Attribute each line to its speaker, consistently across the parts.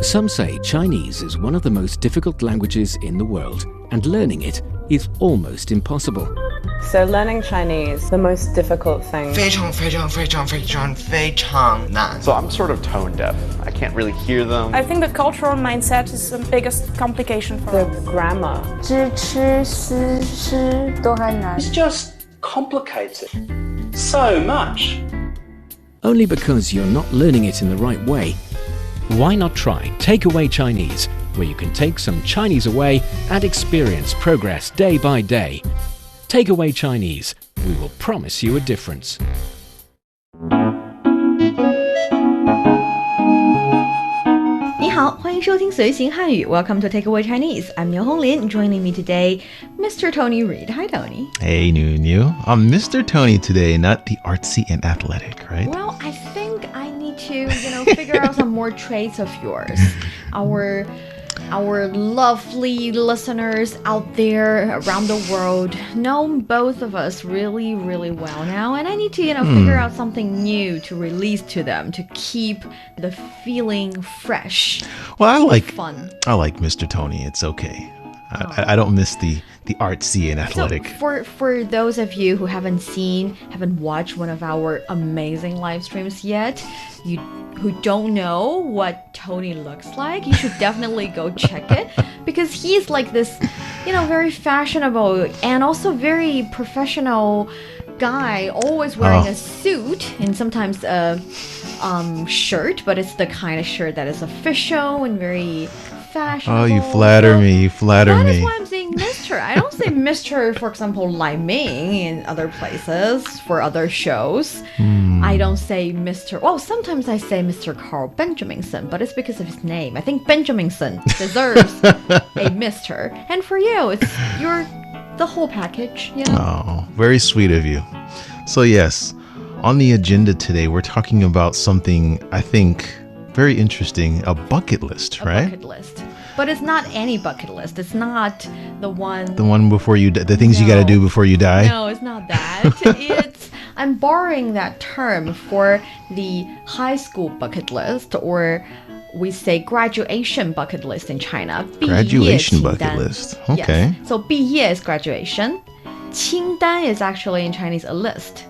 Speaker 1: Some say Chinese is one of the most difficult languages in the world, and learning it is almost impossible.
Speaker 2: So learning Chinese, the most difficult thing.
Speaker 3: 非常非常非常非常非常难
Speaker 4: So I'm sort of tone deaf. I can't really hear them.
Speaker 5: I think the cultural mindset is the biggest complication for
Speaker 2: The
Speaker 5: us.
Speaker 2: grammar.
Speaker 6: 知吃思诗都很难
Speaker 7: It's just complicated so much.
Speaker 1: Only because you're not learning it in the right way. Why not try Takeaway Chinese, where you can take some Chinese away and experience progress day by day. Takeaway Chinese, we will promise you a difference.
Speaker 8: 你好，欢迎收听随行汉语 Welcome to Takeaway Chinese. I'm Niu Honglin. Joining me today, Mr. Tony Reed. Hi, Tony.
Speaker 9: Hey, Niuniu. I'm Mr. Tony today, not the artsy and athletic, right?
Speaker 8: Well, I think I need to, figure out some more traits of yours. Our lovely listeners out there around the world know both of us really, really well now, and I need to, figure out something new to release to them to keep the feeling fresh.
Speaker 9: Well, I like
Speaker 8: fun.
Speaker 9: I like Mr. Tony. It's okay. I don't miss the artsy and athletic.
Speaker 8: So for those of you who haven't watched one of our amazing live streams yet, who don't know what Tony looks like, you should definitely go check it because he's like this, very fashionable and also very professional guy, always wearing a suit and sometimes a shirt, but it's the kind of shirt that is official and very fashionable.
Speaker 9: Oh, you flatter me. You flatter me.
Speaker 8: That is why I'm saying Mr. I don't say Mr. For example, Lai Ming in other places for other shows. I don't say Mr. Well, sometimes I say Mr. Carl Benjaminson, but it's because of his name. I think Benjaminson deserves a Mr. And for you, you're the whole package.
Speaker 9: Oh, very sweet of you. So yes, on the agenda today, we're talking about something I think very interesting, a bucket list, right?
Speaker 8: A bucket list. But it's not any bucket list. It's not the one...
Speaker 9: The one before you... The things you got to do before you die?
Speaker 8: No, it's not that. I'm borrowing that term for the high school bucket list, or we say graduation bucket list in China.
Speaker 9: Graduation bucket list. Okay.
Speaker 8: Yes. So 毕业 is graduation. 清单 is actually in Chinese a list.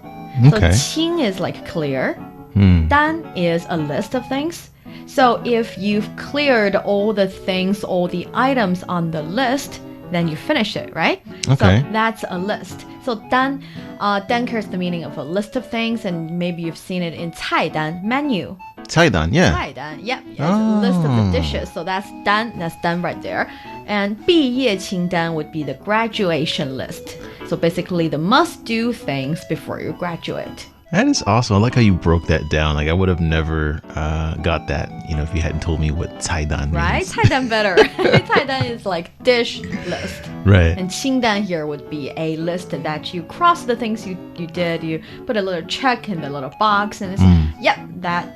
Speaker 9: Okay.
Speaker 8: So 清 is like clear. 单 is a list of things. So if you've cleared all the things, all the items on the list, then you finish it, right?
Speaker 9: Okay.
Speaker 8: So that's a list. So 单 carries the meaning of a list of things, and maybe you've seen it in 菜单 menu.
Speaker 9: 菜单, yeah.
Speaker 8: 菜单, yep. It's a list of the dishes. So that's 单 right there. And 毕业清单 would be the graduation list. So basically the must-do things before you graduate.
Speaker 9: That is awesome. I like how you broke that down. Like I would have never got that, if you hadn't told me what 菜单 means.
Speaker 8: Right? 菜单 better. 菜单 is like dish list.
Speaker 9: Right.
Speaker 8: And 清单 here would be a list that you cross the things you did. You put a little check in the little box and it's, yep, that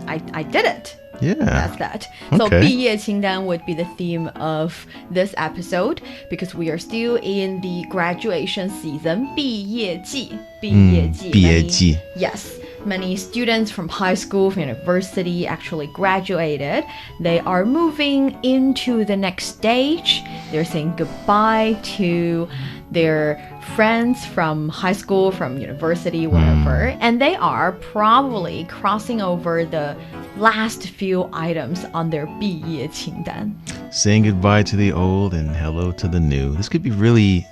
Speaker 8: I did it.
Speaker 9: Yeah.
Speaker 8: That's that. So 毕业清单 would be the theme of this episode because we are still in the graduation season. 毕业季. 毕业季. Yes. Many students from high school, from university actually graduated. They are moving into the next stage. They're saying goodbye to their friends from high school, from university, whatever. And they are probably crossing over the last few items on their 毕业清单.
Speaker 9: Saying goodbye to the old and hello to the new. This could be really,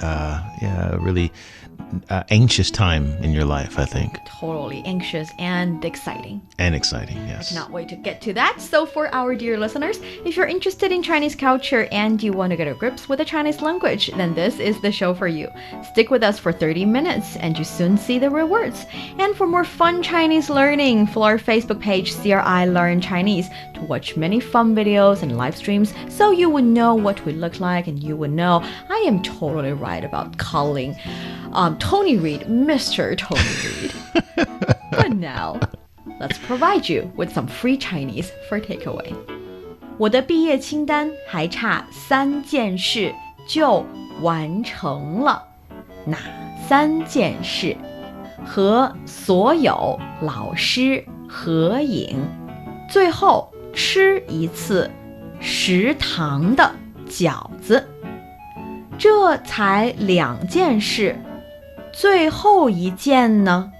Speaker 9: really anxious time in your life, I think.
Speaker 8: Totally anxious and exciting.
Speaker 9: And exciting, yes.
Speaker 8: I cannot wait to get to that. So for our dear listeners, if you're interested in Chinese culture and you want to get to grips with the Chinese language, then this is the show for you. Stick with us for 30 minutes and you soon see the rewards. And for more fun Chinese learning, follow our Facebook page, CRI Learn Chinese, to watch many fun videos and live streams so you would know what we look like and you would know I am totally right about calling Tony Reed Mr. Tony Reed. But now, let's provide you with some free Chinese for takeaway. 我的毕业清单还差3件事就完成了。哪3件事？和所有老师合影，最后吃一次食堂的饺子。这才2件事，最后一件呢？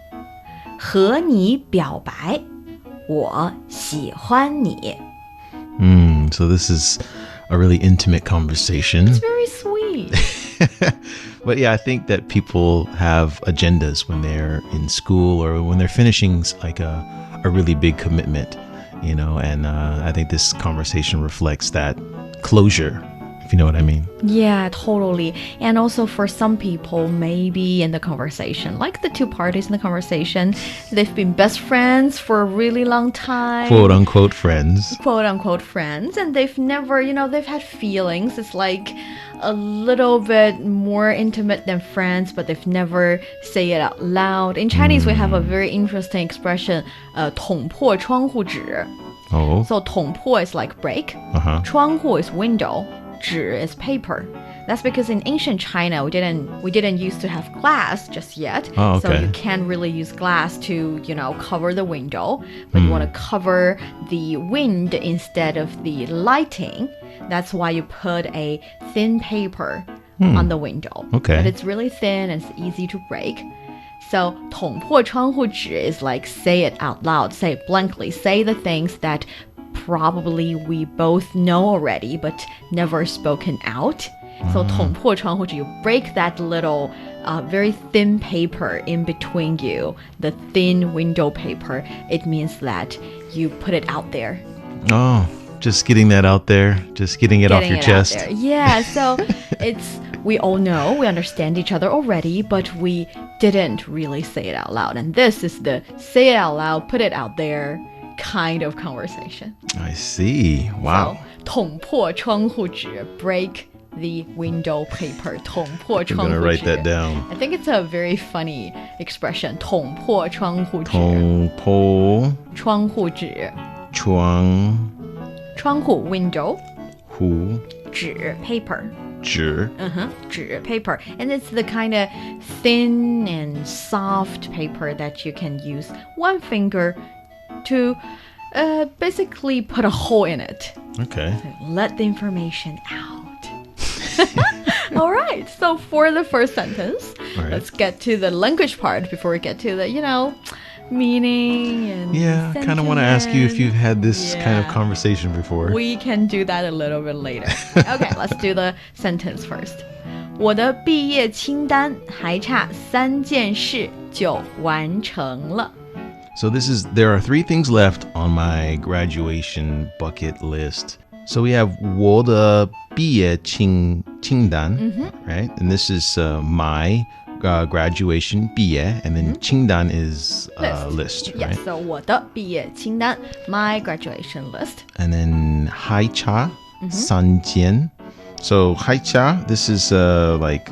Speaker 8: 和你表白，我喜欢你。
Speaker 9: So this is a really intimate conversation.
Speaker 8: It's very sweet.
Speaker 9: But yeah, I think that people have agendas when they're in school or when they're finishing like a really big commitment, you know, and I think this conversation reflects that closure, if you know what I mean.
Speaker 8: Yeah, totally. And also for some people, maybe in the conversation, like the two parties in the conversation, they've been best friends for a really long time.
Speaker 9: Quote unquote friends.
Speaker 8: Quote unquote friends. And they've never, they've had feelings. It's like a little bit more intimate than friends, but they've never say it out loud. In Chinese, we have a very interesting expression, 捅破窗户纸.
Speaker 9: Oh.
Speaker 8: So 捅破 is like break. 窗户 is window. 纸 is paper. That's because in ancient China, we didn't used to have glass just yet.
Speaker 9: Oh, okay.
Speaker 8: So you can't really use glass to, cover the window. But you want to cover the wind instead of the lighting. That's why you put a thin paper on the window.
Speaker 9: Okay.
Speaker 8: But it's really thin and it's easy to break. So 捅破窗户纸 is like say it out loud, say it blankly, say the things that probably we both know already but never spoken out. So 捅破窗户纸, you break that little very thin paper in between you, the thin window paper. It means that you put it out there.
Speaker 9: Oh, just getting that out there, just getting it off your chest.
Speaker 8: Yeah, so we all know, we understand each other already, but we didn't really say it out loud. And this is the say it out loud, put it out there kind of conversation.
Speaker 9: I see. Wow.
Speaker 8: So 捅破窗户纸, break the window paper. 捅破窗户纸.
Speaker 9: I'm gonna write that down.
Speaker 8: I think it's a very funny expression. 捅破窗户纸.
Speaker 9: 捅破
Speaker 8: 窗户纸. 窗户 window.
Speaker 9: 户
Speaker 8: 纸 paper.
Speaker 9: 纸.
Speaker 8: 纸 paper. And it's the kind of thin and soft paper that you can use one finger to basically put a hole in it.
Speaker 9: Okay.
Speaker 8: So let the information out. All right. So for the first sentence, let's get to the language part before we get to the, meaning and
Speaker 9: yeah, I kind of want to ask you if you've had this kind of conversation before.
Speaker 8: We can do that a little bit later. Okay, let's do the sentence first. 我的毕业清单还差3件事就完成了。
Speaker 9: So there are 3 things left on my graduation bucket list. So we have 我的毕业清单, right? And this is my graduation 毕业, and then 清单 is list, right?
Speaker 8: Yes, so 我的毕业清单 my graduation list.
Speaker 9: And then 还差3件. So 还差, this is like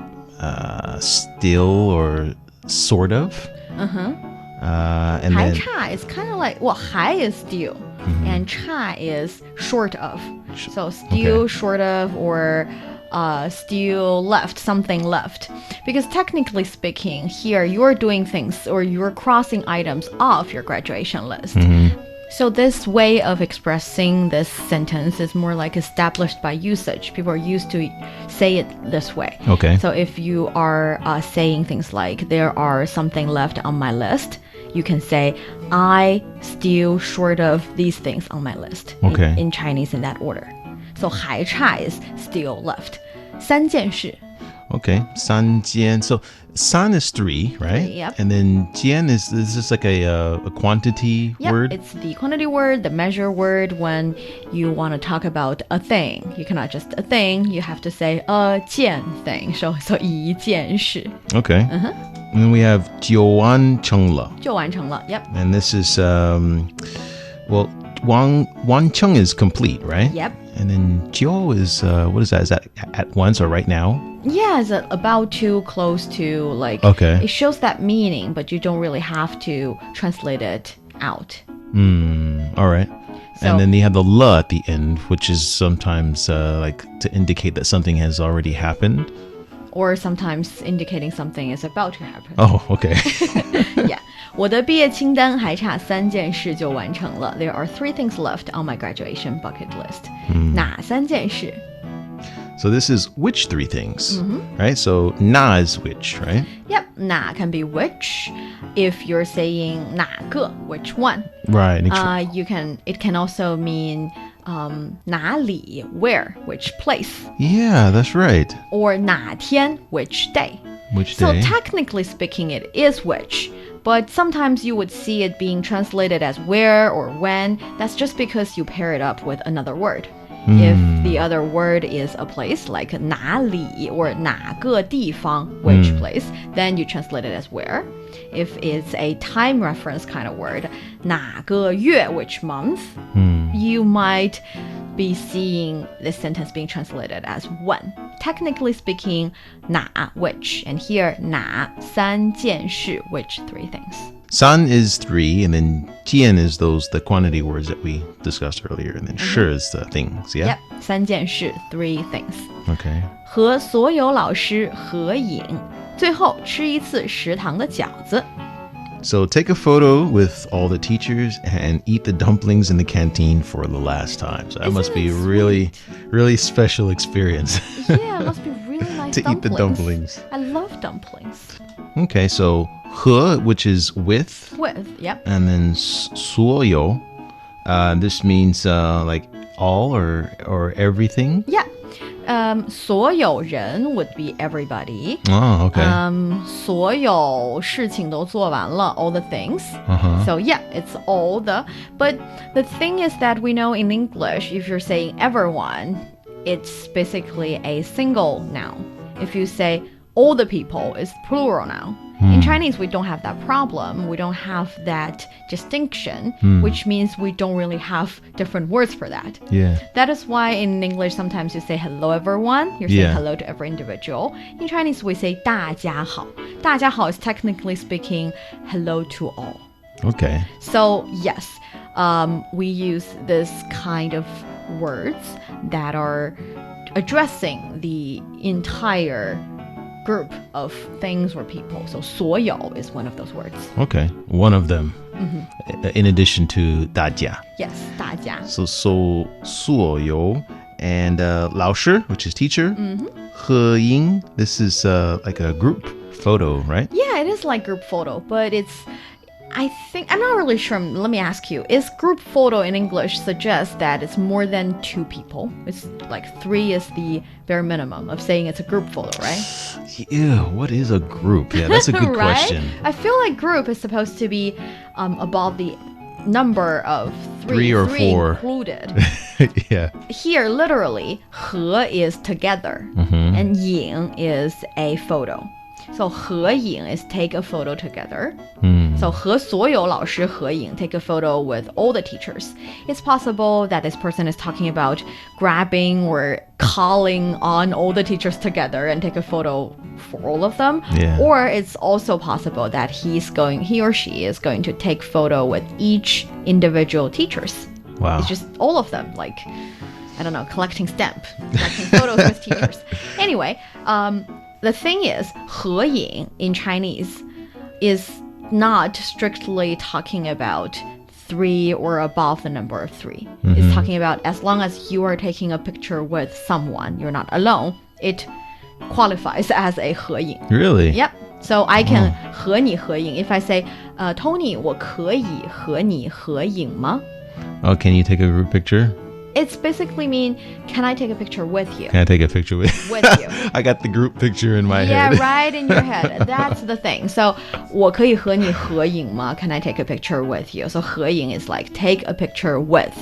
Speaker 9: still or sort of. And
Speaker 8: 还
Speaker 9: then
Speaker 8: 差 is kind of like, well, 还 is still, and 差 is short of. So still, short of, or still left, something left. Because technically speaking, here you're doing things or you're crossing items off your graduation list. So this way of expressing this sentence is more like established by usage. People are used to say it this way.
Speaker 9: Okay.
Speaker 8: So if you are saying things like, there are something left on my list, you can say, I still short of these things on my list.
Speaker 9: Okay.
Speaker 8: In Chinese in that order. So 还差 is still left. 3件事.
Speaker 9: Okay, 3件. So 3 is 3, right?
Speaker 8: Yep.
Speaker 9: And then 件 is this like a quantity word?
Speaker 8: It's the quantity word, the measure word when you want to talk about a thing. You cannot just a thing, you have to say a 件 thing. So 一件事.
Speaker 9: Okay. And then we have 就完成了.
Speaker 8: 就完成了. Yep.
Speaker 9: And this is well, 完成 is complete, right?
Speaker 8: Yep.
Speaker 9: And then 就 is what is that? Is that at once or right now?
Speaker 8: Yeah, it's about to, close to, like,
Speaker 9: Okay.
Speaker 8: It shows that meaning, but you don't really have to translate it out.
Speaker 9: All right.
Speaker 8: So-
Speaker 9: And then you have the la at the end, which is sometimes like to indicate that something has already happened.
Speaker 8: or sometimes indicating something is about to happen.
Speaker 9: Oh, okay.
Speaker 8: Yeah. 我的毕业清单还差3件事就完成了. There are 3 things left on my graduation bucket list. 哪3件事?
Speaker 9: So this is which 3 things, right? So na is which, right?
Speaker 8: Yep, 哪 can be which. If you're saying 哪个, which one?
Speaker 9: Right.
Speaker 8: It can also mean 哪里, where, which place.
Speaker 9: Yeah, that's right.
Speaker 8: Or 哪天, which day.
Speaker 9: Which
Speaker 8: So
Speaker 9: day?
Speaker 8: technically speaking, it is which. But sometimes you would see it being translated as where or when. That's just because you pair it up with another word. If the other word is a place like 哪里 or 哪个地方, which place, then you translate it as where. If it's a time reference kind of word, 哪个月, which month, you might be seeing this sentence being translated as when. Technically speaking, 哪 which, and here 哪3件事 which 3 things.
Speaker 9: San is 3, and then jian is the quantity words that we discussed earlier, and then shi is the things, yeah?
Speaker 8: Yep, 3件事 3 things.
Speaker 9: Okay.
Speaker 8: 和所有老师合影，最后吃一次食堂的饺子。
Speaker 9: So take a photo with all the teachers and eat the dumplings in the canteen for the last time. So that must be a really, really special experience.
Speaker 8: Yeah, it must be really nice
Speaker 9: to eat the dumplings.
Speaker 8: I love dumplings.
Speaker 9: Okay, so 和, which is with,
Speaker 8: Yep.
Speaker 9: and then 所有, this means like all or everything.
Speaker 8: Yeah. 所有人 would be everybody.
Speaker 9: Oh, okay.
Speaker 8: 所有事情都做完了, all the things. So yeah, it's all the. But the thing is that we know in English, if you're saying everyone, it's basically a single noun. If you say all the people, it's plural noun. In Chinese, we don't have that problem. We don't have that distinction, which means we don't really have different words for that.
Speaker 9: Yeah.
Speaker 8: That is why in English, sometimes you say hello, everyone. You're saying
Speaker 9: Yeah.
Speaker 8: hello to every individual. In Chinese, we say 大家好. 大家好 is technically speaking hello to all.
Speaker 9: Okay.
Speaker 8: So yes, we use this kind of words that are addressing the entire group of things or people. So 所有 is one of those words.
Speaker 9: Okay. One of them. In addition to 大家.
Speaker 8: Yes, 大家.
Speaker 9: So 所有 and 老师, which is teacher. 合影, this is like a group photo, right?
Speaker 8: Yeah, it is like group photo, but I think, I'm not really sure. Let me ask you, is group photo in English suggests that it's more than 2 people? It's like 3 is the bare minimum of saying it's a group photo, right?
Speaker 9: Ew, what is a group? Yeah, that's a good
Speaker 8: Right?
Speaker 9: question.
Speaker 8: I feel like group is supposed to be above the number of
Speaker 9: 3 or 4
Speaker 8: included.
Speaker 9: Yeah.
Speaker 8: Here, literally, 和 is together, and 影 is a photo. So 合影 is take a photo together. So 和所有老师合影, take a photo with all the teachers. It's possible that this person is talking about grabbing or calling on all the teachers together and take a photo for all of them.
Speaker 9: Yeah.
Speaker 8: Or it's also possible that he or she is going to take photo with each individual teachers.
Speaker 9: Wow.
Speaker 8: It's just all of them, like, I don't know, collecting photos with teachers. Anyway, the thing is, 合影 in Chinese is not strictly talking about 3 or above the number of 3. It's talking about as long as you are taking a picture with someone, you're not alone, it qualifies as a 合影.
Speaker 9: Really?
Speaker 8: Yep. So I can 和你合影. If I say, Tony, 我可以和你合影吗?
Speaker 9: Oh, can you take a group picture?
Speaker 8: It's basically mean, can I take a picture with you?
Speaker 9: Can I take a picture with
Speaker 8: you?
Speaker 9: I got the group picture in my
Speaker 8: Yeah,
Speaker 9: head.
Speaker 8: right in your head. That's the thing. So, 我可以和你合影吗? Can I take a picture with you? So, 合影 is like take a picture with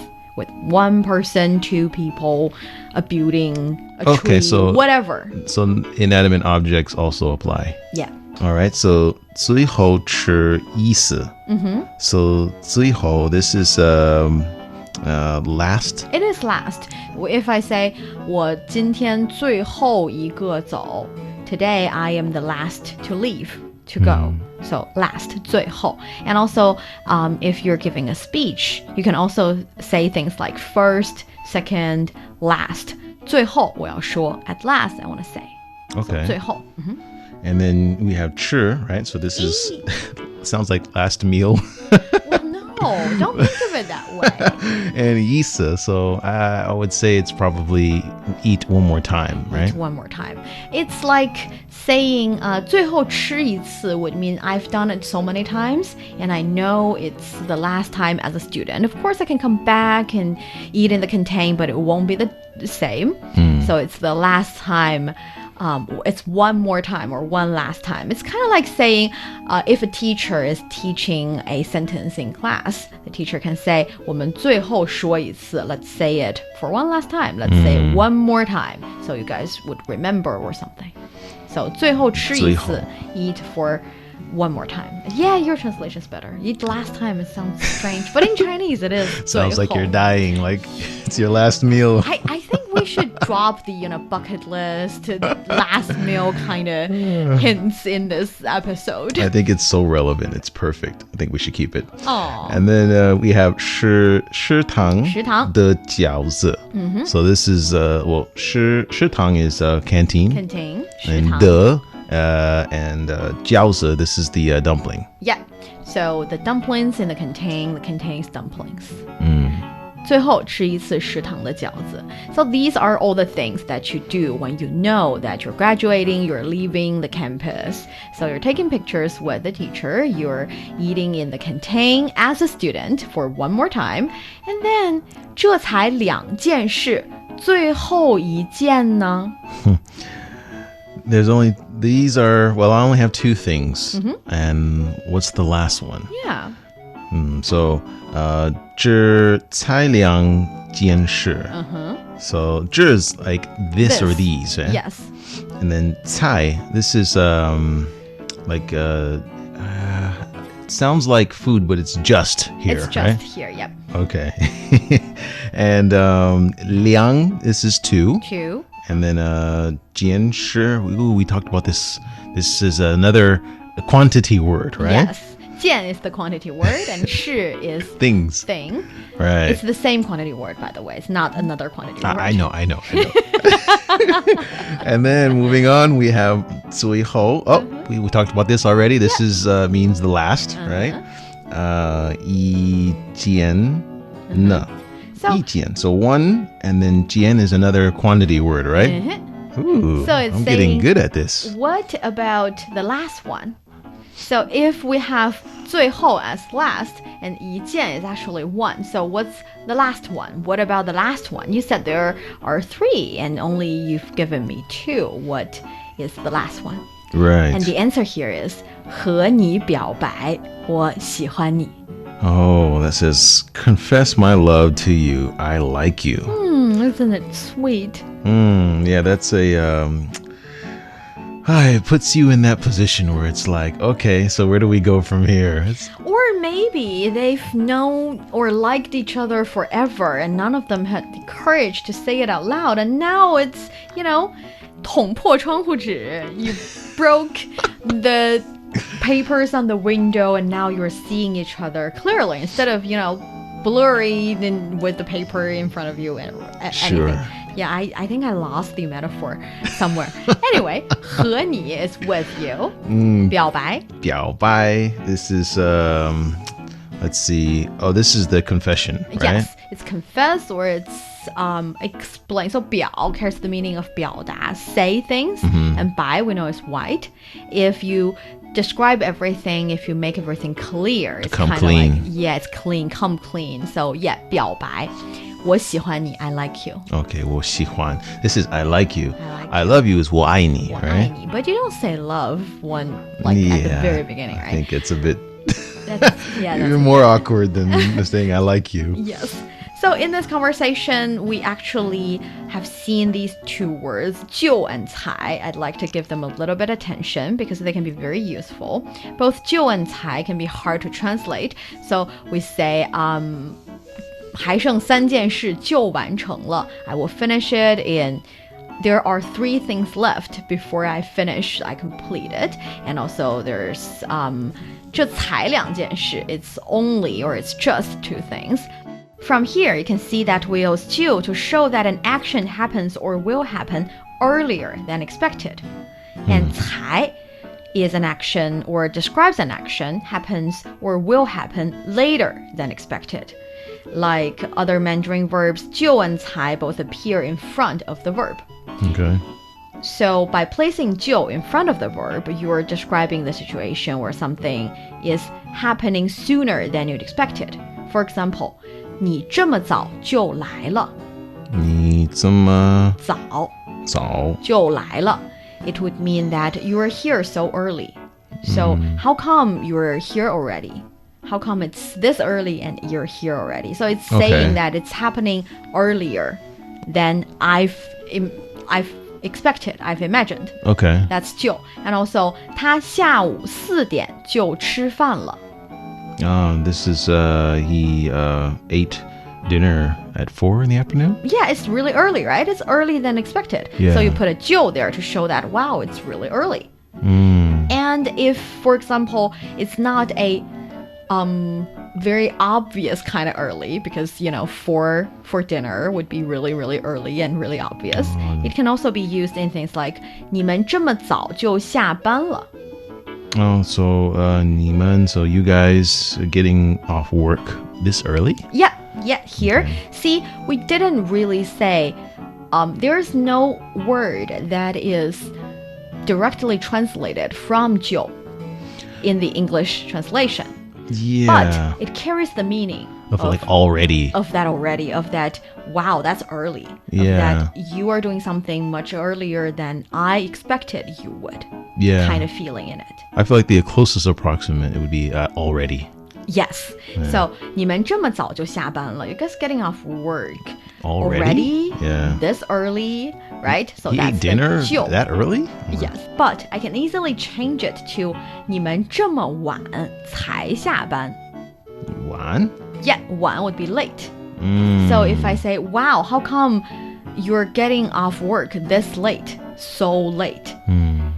Speaker 8: one person, 2 people, a building, a tree, whatever.
Speaker 9: So inanimate objects also apply.
Speaker 8: Yeah.
Speaker 9: All right, so 最后吃一次. So 最后, this is last.
Speaker 8: It is last. If I say 我今天最后一个走, today I am the last to leave, to go. So last, 最后. And also, if you're giving a speech, you can also say things like first, second, last. 最后我要说, at last I want to say.
Speaker 9: Okay.
Speaker 8: 最后。
Speaker 9: And then we have 吃, right? So this is sounds like last meal.
Speaker 8: Well, no, don't think of it that way.
Speaker 9: And 意思, so I would say it's probably eat one more time, right?
Speaker 8: One more time. It's like saying 最后吃一次 would mean I've done it so many times and I know it's the last time as a student. Of course, I can come back and eat in the canteen, but it won't be the same. So it's the last time. It's one more time or one last time. It's kind of like saying if a teacher is teaching a sentence in class, the teacher can say 我们最后说一次. Let's say it for one last time. Let's say it one more time. So you guys would remember or something. So 最后吃一次, eat for one more time. Yeah, your translation's better. Eat last time, it sounds strange. But in Chinese, it is.
Speaker 9: Sounds like you're dying, like it's your last meal.
Speaker 8: I think we should drop the bucket list, last meal kind of hints in this episode.
Speaker 9: I think it's so relevant. It's perfect. I think we should keep it.
Speaker 8: Aww.
Speaker 9: And then we have 食堂的饺子. So this is, well, 食堂 is canteen.
Speaker 8: Canteen.
Speaker 9: And
Speaker 8: 食堂.
Speaker 9: the and 饺子, this is the dumpling.
Speaker 8: Yeah. So the dumplings in the contains dumplings. 最后吃一次食堂的饺子. So these are all the things that you do when you know that you're graduating, you're leaving the campus. So you're taking pictures with the teacher, you're eating in the canteen as a student for one more time, and then 这才2件事，最后一件呢?
Speaker 9: There's only, these are, well, I only have 2 things. And what's the last one?
Speaker 8: Yeah.
Speaker 9: So, 这才2件事. So, 这 is like this or these, right?
Speaker 8: Yes.
Speaker 9: And then 菜, this is like it sounds like food, but it's just here,
Speaker 8: It's just
Speaker 9: right?
Speaker 8: here, yep.
Speaker 9: Okay. And 2, this is 2.
Speaker 8: 2.
Speaker 9: And then 件事, we talked about this. This is another quantity word, right?
Speaker 8: Yes. 件 is the quantity word and 事 is
Speaker 9: Things.
Speaker 8: thing.
Speaker 9: Right.
Speaker 8: It's the same quantity word, by the way. It's not another quantity word.
Speaker 9: I know. And then moving on, we have 最后. Oh, we talked about this already. This is means the last, right? 一件呢. So 1, and then 件 is another quantity word, right? Ooh,
Speaker 8: So it's
Speaker 9: I'm getting
Speaker 8: saying,
Speaker 9: good at this.
Speaker 8: What about the last one? So if we have 最后 as last and 一件 is actually 1, so what's the last one? What about the last one? You said there are 3 and only you've given me 2. What is the last one?
Speaker 9: Right.
Speaker 8: And the answer here is 和你表白，我喜欢你。
Speaker 9: Oh, that says, confess my love to you. I like you.
Speaker 8: Isn't it sweet?
Speaker 9: Yeah, that's a, it puts you in that position where it's like, okay, so where do we go from here?
Speaker 8: Or maybe they've known or liked each other forever and none of them had the courage to say it out loud. And now it's, 捅破窗户纸. You broke the papers on the window and now you're seeing each other clearly instead of, blurry with the paper in front of you and
Speaker 9: Sure.
Speaker 8: anything. Yeah, I think I lost the metaphor somewhere. Anyway, 和你 is with you. 表白.
Speaker 9: 表白. This is, let's see. Oh, this is the confession, right?
Speaker 8: Yes, it's confess or it's explain. So 表 carries the meaning of 表达, say things, and 白 we know is white. If you describe everything, if you make everything clear, it's
Speaker 9: Come
Speaker 8: kind
Speaker 9: clean.
Speaker 8: of like, yeah, it's clean, come clean. So yeah, 表白. 我喜欢你, I like you.
Speaker 9: Okay, 我喜欢. This is I like you.
Speaker 8: I like
Speaker 9: love you is 我爱你,
Speaker 8: 我爱
Speaker 9: right?
Speaker 8: 你. But you don't say love at the very beginning,
Speaker 9: I
Speaker 8: right?
Speaker 9: think it's a bit
Speaker 8: That's
Speaker 9: even more awkward than saying I like you.
Speaker 8: Yes. So in this conversation, we actually have seen these 2 words, 就 and 才. I'd like to give them a little bit of attention because they can be very useful. Both 就 and 才 can be hard to translate. So we say, 还剩3件事就完成了. I will finish it in... There are 3 things left before I finish, I complete it. And also there's 这才2件事. It's only or it's just 2 things. From here, you can see that we use 就 to show that an action happens or will happen earlier than expected. And 才 is an action or describes an action happens or will happen later than expected. Like other Mandarin verbs, 就 and 才 both appear in front of the verb.
Speaker 9: Okay.
Speaker 8: So by placing 就 in front of the verb, you are describing the situation where something is happening sooner than you'd expected. For example, 你这么早就来了。
Speaker 9: 你这么
Speaker 8: 早
Speaker 9: 早
Speaker 8: 就来了。It would mean that you are here so early. So how come you're here already? How come it's this early and you're here already? So it's saying that it's happening earlier than I've expected, I've imagined.
Speaker 9: Okay.
Speaker 8: That's 就 And also, 他下午4点就吃饭了。
Speaker 9: This is he ate dinner at 4 in the afternoon?
Speaker 8: Yeah, it's really early, right? It's early than expected.
Speaker 9: Yeah.
Speaker 8: So you put a 就 there to show that, wow, it's really early. And if, for example, it's not a very obvious kind of early, because, you know, for dinner would be really, really early and really obvious. It can also be used in things like 你们这么早就下班了。
Speaker 9: Oh, so 你们, so you guys are getting off work this early?
Speaker 8: Yeah, here. See, we didn't really say, there's no word that is directly translated from 就 in the English translation.
Speaker 9: Yeah.
Speaker 8: But it carries the meaning
Speaker 9: of like already.
Speaker 8: Of that, wow, that's early.
Speaker 9: Yeah.
Speaker 8: Of that you are doing something much earlier than I expected you would.
Speaker 9: Yeah.
Speaker 8: Kind of feeling in it.
Speaker 9: I feel like the closest approximate, it would be already.
Speaker 8: Yes. Yeah. So, 你们这么早就下班了. You guys getting off work
Speaker 9: already? Yeah.
Speaker 8: This early, right? So
Speaker 9: he
Speaker 8: that's
Speaker 9: ate dinner
Speaker 8: the 就.
Speaker 9: that early?
Speaker 8: Yes, but I can easily change it to 你们这么晚才下班.
Speaker 9: 晚?
Speaker 8: Yeah, 晚 would be late. So if I say, wow, how come you're getting off work this late? So late.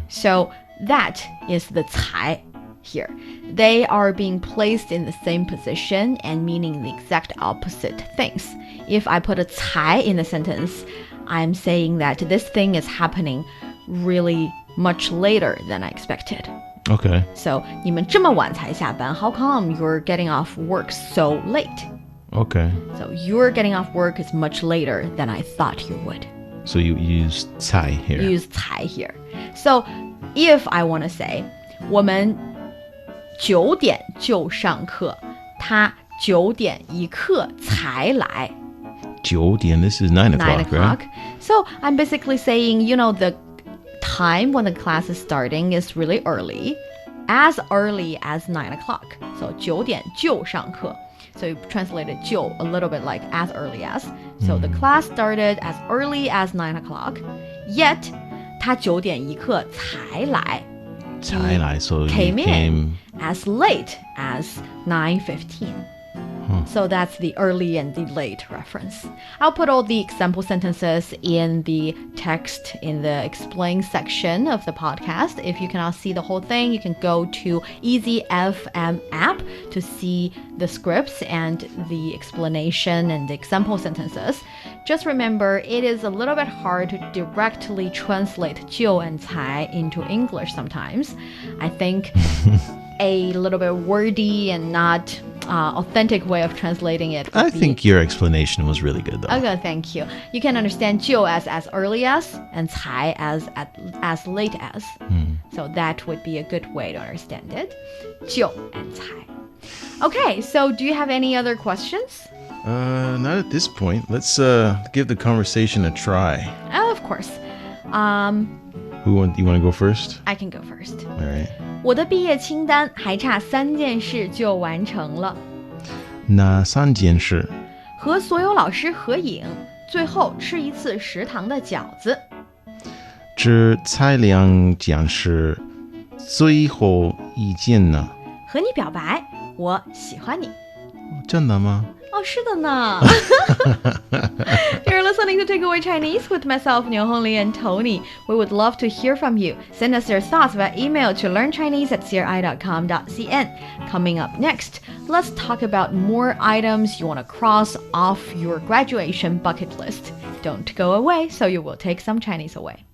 Speaker 8: So that is the 才 here. They are being placed in the same position and meaning the exact opposite things. If I put a 才 in the sentence, I'm saying that this thing is happening really much later than I expected.
Speaker 9: Okay.
Speaker 8: So, 你们这么晚才下班, how come you're getting off work so late?
Speaker 9: Okay.
Speaker 8: So, you're getting off work is much later than I thought you would.
Speaker 9: So you use 才 here.
Speaker 8: You use 才 here. So, if I want to say, 我们9点就上课, 他9点一刻才来.
Speaker 9: 9点, this is 9 o'clock, right?
Speaker 8: So, I'm basically saying, you know, the time when the class is starting is really early as 9 o'clock. So, 9点就上课. So, you translated 就 a little bit like as early as. So, the class started as early as 9 o'clock, yet 他9点一刻才来.
Speaker 9: 才来, so
Speaker 8: came
Speaker 9: you came
Speaker 8: in as late as 9:15. So that's the early and the late reference. I'll put all the example sentences in the text in the explain section of the podcast. If you cannot see the whole thing, you can go to Easy FM app to see the scripts and the explanation and the example sentences. Just remember, it is a little bit hard to directly translate 就 and 才 into English sometimes. I think a little bit wordy and not authentic way of translating it.
Speaker 9: I think your explanation was really good, though.
Speaker 8: Okay, thank you. You can understand 就 as early as and 才 as late as. So that would be a good way to understand it. 就 and 才. Okay, so do you have any other questions?
Speaker 9: Not at this point. Let's give the conversation a try.
Speaker 8: Oh, of course.
Speaker 9: You want to go first?
Speaker 8: I can go first.
Speaker 9: All right.
Speaker 8: 我的毕业清单还差3件事就完成了。
Speaker 9: 哪3件事？
Speaker 8: 和所有老师合影，最后吃一次食堂的饺子。
Speaker 9: 这才2件事，最后一件呢？
Speaker 8: 和你表白，我喜欢你。
Speaker 9: 真的吗？
Speaker 8: 哦，是的呢。You're listening to Takeaway Chinese with myself, Niuniu and Tony. We would love to hear from you. Send us your thoughts via email to learnchinese@cri.com.cn. Coming up next, let's talk about more items you want to cross off your graduation bucket list. Don't go away, so you will take some Chinese away.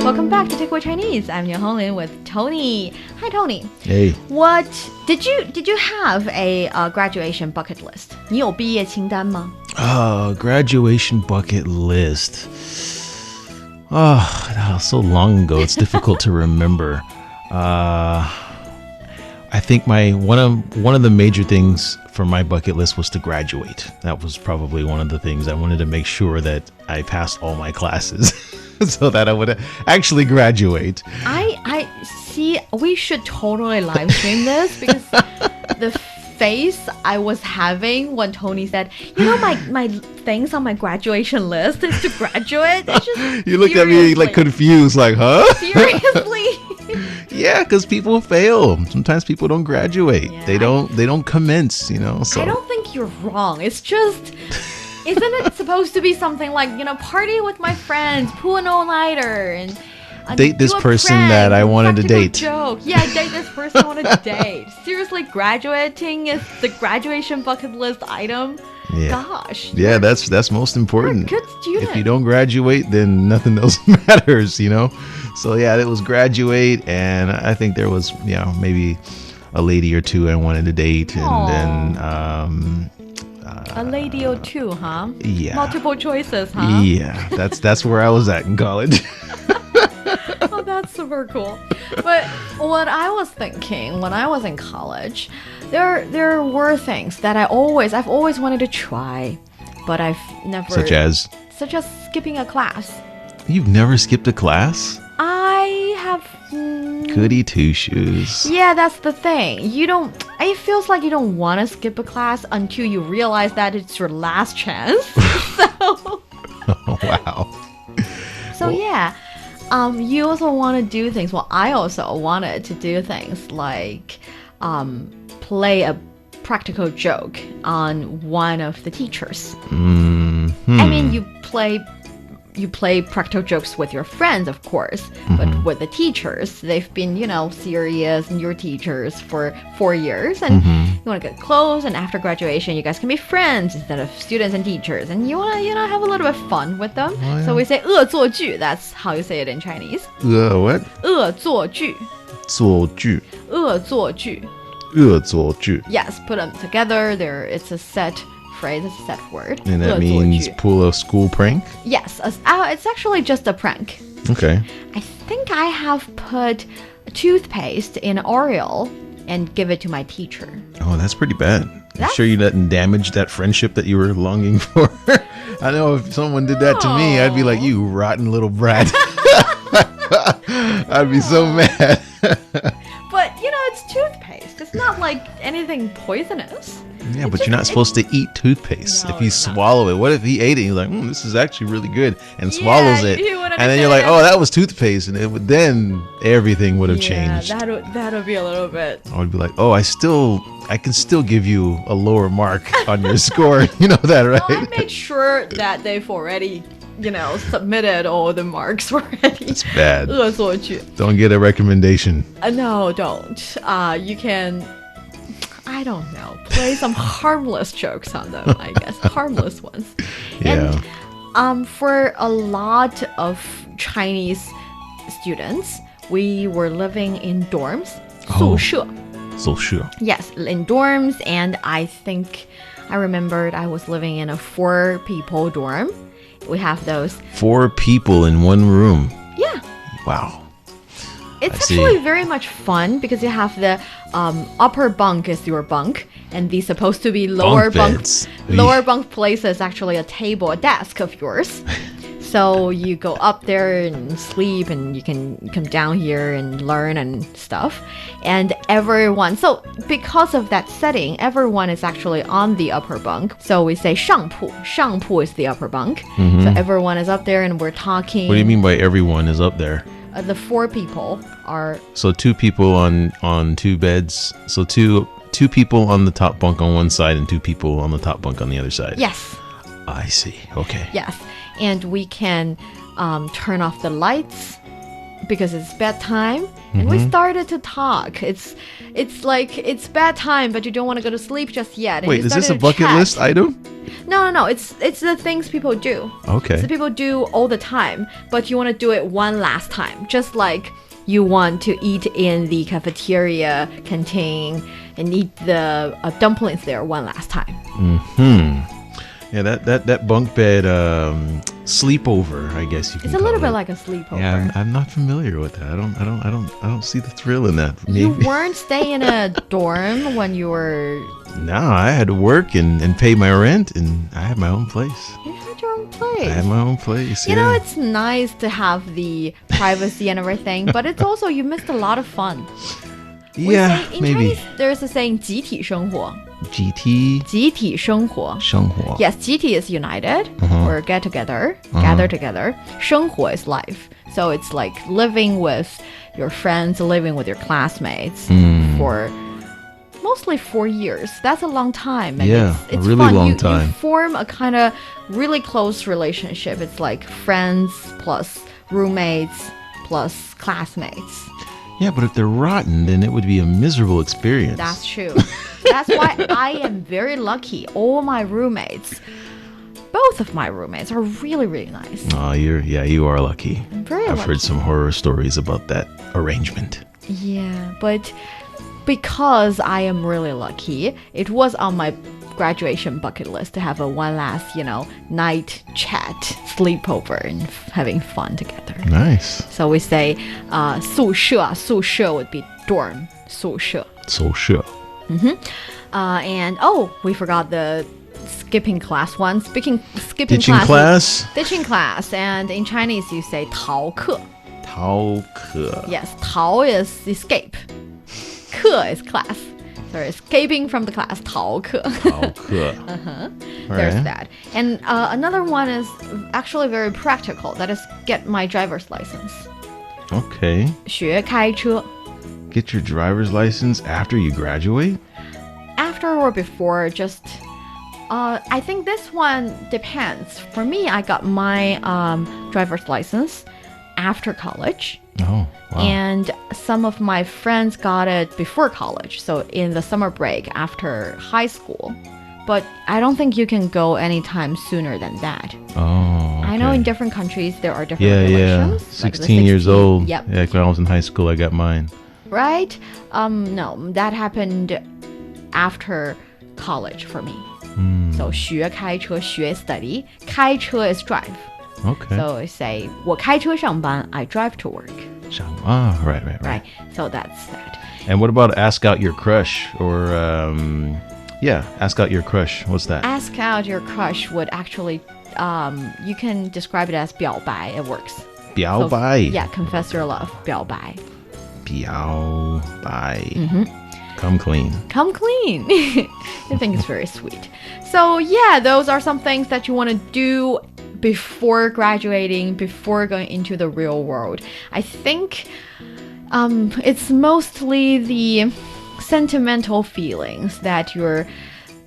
Speaker 8: Welcome back to Takeaway Chinese. I'm Niuniu Honglin with Tony. Hi, Tony.
Speaker 9: Hey.
Speaker 8: What did you have a graduation bucket list? 你有毕业清单吗？
Speaker 9: Graduation bucket list. Oh, so long ago. It's difficult to remember. I think one of the major things for my bucket list was to graduate. That was probably one of the things. I wanted to make sure that I passed all my classes so that I would actually graduate.
Speaker 8: I see. We should totally live stream this because the face I was having when Tony said, my things on my graduation list is to graduate. It's just
Speaker 9: you looked at me like confused, like, huh?
Speaker 8: Seriously?
Speaker 9: Yeah, because people fail. Sometimes people don't graduate.
Speaker 8: Yeah,
Speaker 9: they don't commence, so.
Speaker 8: I don't think you're wrong. It's just, isn't it supposed to be something like, party with my friends, pull an all-nighter, and
Speaker 9: date this person that I wanted to date.
Speaker 8: Joke. Yeah, date this person I want to date. Seriously, graduating is the graduation bucket list item.
Speaker 9: Yeah.
Speaker 8: Gosh.
Speaker 9: Yeah, that's most important.
Speaker 8: You're a good student.
Speaker 9: If you don't graduate, then nothing else matters, So yeah, it was graduate, and I think there was, maybe a lady or two I wanted to date, and then
Speaker 8: a lady or two, huh?
Speaker 9: Yeah.
Speaker 8: Multiple choices, huh?
Speaker 9: Yeah, that's where I was at in college.
Speaker 8: Oh, that's super cool. But what I was thinking when I was in college, there were things that I've always wanted to try, but I've never.
Speaker 9: Such as
Speaker 8: skipping a class.
Speaker 9: You've never skipped a class?
Speaker 8: I have.
Speaker 9: Goody two shoes.
Speaker 8: Yeah, that's the thing. It feels like you don't want to skip a class until you realize that it's your last chance. So.
Speaker 9: Oh, wow.
Speaker 8: So yeah. You also want to do things. Well, I also wanted to do things like play a practical joke on one of the teachers.
Speaker 9: Mm-hmm.
Speaker 8: I mean, you play practical jokes with your friends, of course, but with the teachers, they've been, serious and your teachers for 4 years, and you want to get close, and after graduation, you guys can be friends instead of students and teachers, and you want to, have a little bit of fun with them. Oh, yeah. So we say 恶作剧. That's how you say it in Chinese.
Speaker 9: What?
Speaker 8: 恶作剧.
Speaker 9: 作剧.
Speaker 8: 恶作剧.
Speaker 9: 恶作剧.
Speaker 8: Yes, put them together. It's a set phrase, it's a set word.
Speaker 9: And that means pull a school prank?
Speaker 8: Yes, it's actually just a prank.
Speaker 9: Okay.
Speaker 8: I think I have put toothpaste in Oreo and give it to my teacher.
Speaker 9: Oh, that's pretty bad. I'm sure you didn't damage that friendship that you were longing for. I know if someone did that to me, I'd be like, you rotten little brat. I'd be so mad.
Speaker 8: But, it's toothpaste. It's not like anything poisonous.
Speaker 9: Yeah, but you're not supposed to eat toothpaste if you swallow it. What if he ate it and he's like, this is actually really good, and swallows it. And then you're like, oh, that was toothpaste. And then everything would have changed.
Speaker 8: That would be a little bit.
Speaker 9: I would be like, oh, I can still give you a lower mark on your score. You know that, right?
Speaker 8: Well, I made sure that they've already, submitted all the marks already.
Speaker 9: It's bad.
Speaker 8: 恶作剧.
Speaker 9: Don't get a recommendation.
Speaker 8: No, don't. You can, I don't know, play some harmless jokes on them, I guess. Harmless ones.
Speaker 9: Yeah.
Speaker 8: And for a lot of Chinese students, we were living in dorms. 宿舍.
Speaker 9: 宿舍.
Speaker 8: Yes, in dorms, and I think I remembered I was living in a 4-people dorm. We have those. 4
Speaker 9: people in one room.
Speaker 8: Yeah.
Speaker 9: Wow.
Speaker 8: It's actually very much fun because you have the upper bunk is your bunk, and the supposed to be lower bunk place is actually a table, a desk of yours. So you go up there and sleep, and you can come down here and learn and stuff. And so because of that setting, everyone is actually on the upper bunk. So we say 上铺. 上铺 is the upper bunk. So everyone is up there and we're talking.
Speaker 9: What do you mean by everyone is up there?
Speaker 8: The 4 people are.
Speaker 9: So 2 people on 2 beds. So two people on the top bunk on one side and 2 people on the top bunk on the other side.
Speaker 8: Yes.
Speaker 9: I see. Okay.
Speaker 8: Yes. And we can turn off the lights because it's bedtime. And we started to talk. It's like it's bedtime, but you don't want to go to sleep just yet.
Speaker 9: Wait, is this a bucket list item?
Speaker 8: No. It's the things people do.
Speaker 9: Okay.
Speaker 8: It's the people do all the time, but you want to do it one last time. Just like you want to eat in the cafeteria canteen and eat the dumplings there one last time.
Speaker 9: Yeah, that bunk bed sleepover, I guess you can.
Speaker 8: It's a
Speaker 9: call
Speaker 8: little
Speaker 9: it.
Speaker 8: bit like a sleepover.
Speaker 9: Yeah, I'm not familiar with that. I don't see the thrill in that. Maybe.
Speaker 8: You weren't staying in a dorm when you were.
Speaker 9: No, I had to work and pay my rent, and I had my own place.
Speaker 8: You had your own place.
Speaker 9: I had my own place.
Speaker 8: You know, it's nice to have the privacy and everything, but it's also you missed a lot of fun.
Speaker 9: Yeah,
Speaker 8: in
Speaker 9: maybe.
Speaker 8: Chinese, there's a saying 集体生活.
Speaker 9: GT
Speaker 8: 集体生活.
Speaker 9: 生活.
Speaker 8: Yes, 集体 is united or get together, gather together. 生活 is life. So it's like living with your friends, living with your classmates for mostly 4 years. That's a long time. And
Speaker 9: Yeah,
Speaker 8: it's
Speaker 9: a really
Speaker 8: fun.
Speaker 9: long time.
Speaker 8: You form a kind of really close relationship. It's like friends plus roommates plus classmates.
Speaker 9: Yeah, but if they're rotten, then it would be a miserable experience.
Speaker 8: That's true. That's why I am very lucky. All my roommates, both of my roommates are really, really nice.
Speaker 9: Oh, you are lucky.
Speaker 8: I'm very
Speaker 9: I've
Speaker 8: lucky.
Speaker 9: heard some horror stories about that arrangement.
Speaker 8: Yeah, but because I am really lucky, it was on my graduation bucket list to have a one last, night chat, sleepover, and having fun together.
Speaker 9: Nice.
Speaker 8: So we say 宿舍. 宿舍 would be dorm. 宿舍.
Speaker 9: So sure.
Speaker 8: And we forgot the skipping class one. Skipping
Speaker 9: Ditching class.
Speaker 8: Ditching class. And in Chinese you say 逃课.
Speaker 9: 逃课.
Speaker 8: Yes, 逃 is escape. 课 is class. So escaping from the class, 逃课.
Speaker 9: 逃课.
Speaker 8: There's
Speaker 9: Alright.
Speaker 8: that. And another one is actually very practical. That is get my driver's license.
Speaker 9: Okay.
Speaker 8: 学开车.
Speaker 9: Get your driver's license after you graduate?
Speaker 8: After or before, just I think this one depends. For me, I got my driver's license after college.
Speaker 9: Oh, wow.
Speaker 8: And some of my friends got it before college, so in the summer break after high school. But I don't think you can go anytime sooner than that.
Speaker 9: Oh,
Speaker 8: I know
Speaker 9: okay.
Speaker 8: in different countries there are different
Speaker 9: Yeah.
Speaker 8: regulations. like the
Speaker 9: 16 years old.
Speaker 8: Yep.
Speaker 9: Yeah, when I was in high school, I got mine.
Speaker 8: Right? No, that happened after college for me. So 学开车, 学 study, 开车 is drive.
Speaker 9: Okay.
Speaker 8: So I say 我开车上班, I drive to work.
Speaker 9: Right.
Speaker 8: So that's that.
Speaker 9: And what about ask out your crush? Or, ask out your crush. What's that?
Speaker 8: Ask out your crush would actually, you can describe it as 表白. It works.
Speaker 9: 表白.
Speaker 8: Yeah, confess your love. 表白.
Speaker 9: 表白. Come clean.
Speaker 8: Come clean. I think it's very sweet. So yeah, those are some things that you want to do before graduating, before going into the real world. I think it's mostly the sentimental feelings that you're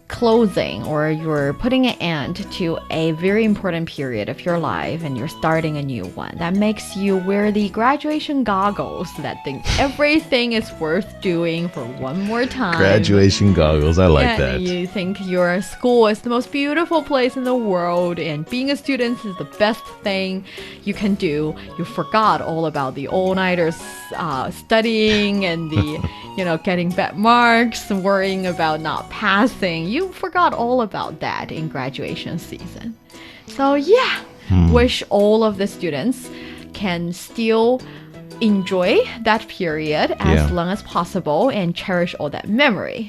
Speaker 8: closing or you're putting an end to a very important period of your life and you're starting a new one. That makes you wear the graduation goggles that think everything is worth doing for one more time.
Speaker 9: Graduation goggles. I like
Speaker 8: Yeah,
Speaker 9: that.
Speaker 8: You think your school is the most beautiful place in the world and being a student is the best thing you can do. You forgot all about the all-nighters studying and the, getting bad marks, worrying about not passing. You forgot all about that in graduation season. So yeah, wish all of the students can still enjoy that period as long as possible and cherish all that memory